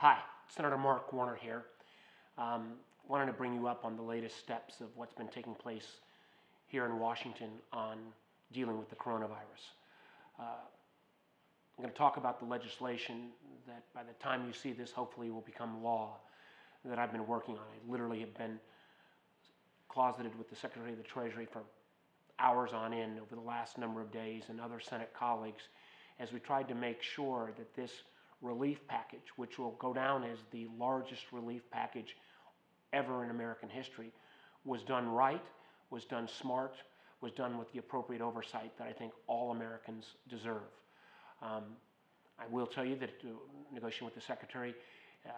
Hi, Senator Mark Warner here. Wanted to bring you up on the latest steps of what's been taking place here in Washington on dealing with the coronavirus. I'm going to talk about the legislation that by the time you see this hopefully will become law that I've been working on. I literally have been closeted with the Secretary of the Treasury for hours on end over the last number of days and other Senate colleagues as we tried to make sure that this relief package, which will go down as the largest relief package ever in American history, was done right, was done smart, was done with the appropriate oversight that I think all Americans deserve. I will tell you that negotiating with the Secretary,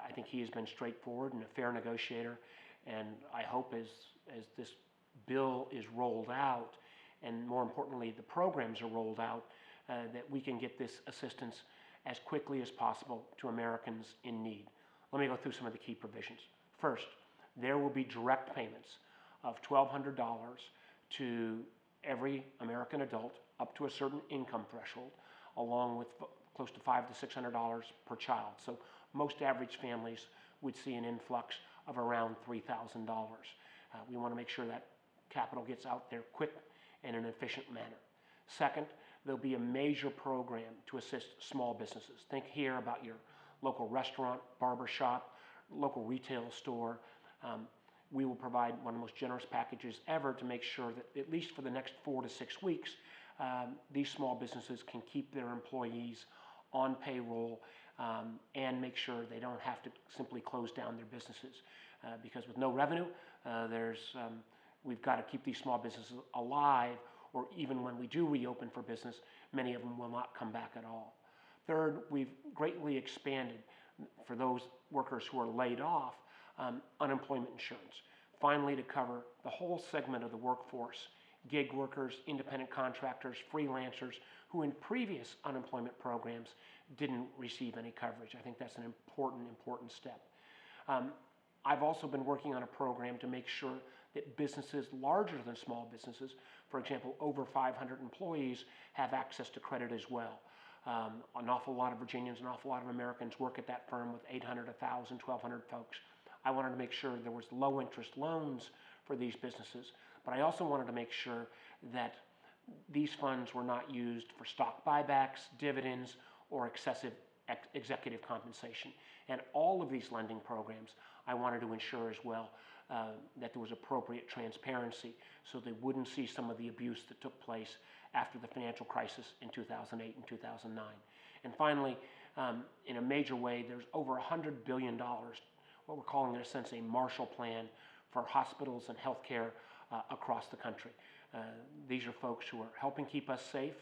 I think he has been straightforward and a fair negotiator, and I hope as this bill is rolled out, and more importantly, the programs are rolled out, that we can get this assistance as quickly as possible to Americans in need. Let me go through some of the key provisions. First, there will be direct payments of $1,200 to every American adult up to a certain income threshold, along with close to $500 to $600 per child. So most average families would see an influx of around $3,000. We want to make sure that capital gets out there quick and in an efficient manner. Second, there'll be a major program to assist small businesses. Think here about your local restaurant, barber shop, local retail store. We will provide one of the most generous packages ever to make sure that at least for the next 4 to 6 weeks, these small businesses can keep their employees on payroll and make sure they don't have to simply close down their businesses. Because with no revenue, we've got to keep these small businesses alive, or even when we do reopen for business, many of them will not come back at all. Third, we've greatly expanded for those workers who are laid off, unemployment insurance. Finally, to cover the whole segment of the workforce, gig workers, independent contractors, freelancers, who in previous unemployment programs didn't receive any coverage. I think that's an important step. I've also been working on a program to make sure that businesses larger than small businesses, for example, over 500 employees, have access to credit as well. An awful lot of Virginians, an awful lot of Americans work at that firm with 800, 1,000, 1,200 folks. I wanted to make sure there was low interest loans for these businesses, but I also wanted to make sure that these funds were not used for stock buybacks, dividends, or excessive executive compensation. And all of these lending programs, I wanted to ensure as well that there was appropriate transparency so they wouldn't see some of the abuse that took place after the financial crisis in 2008 and 2009. And finally, in a major way, there's over $100 billion, what we're calling in a sense a Marshall Plan for hospitals and healthcare across the country. These are folks who are helping keep us safe.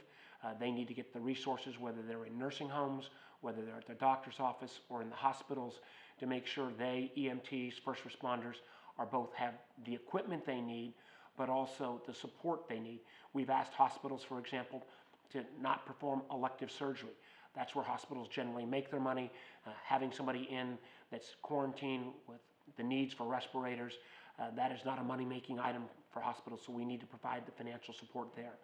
They need to get the resources, whether they're in nursing homes, whether they're at their doctor's office or in the hospitals, to make sure they, EMTs, first responders, both have the equipment they need, but also the support they need. We've asked hospitals, for example, to not perform elective surgery. That's where hospitals generally make their money. Having somebody in that's quarantined with the needs for respirators, that is not a money-making item for hospitals, so we need to provide the financial support there.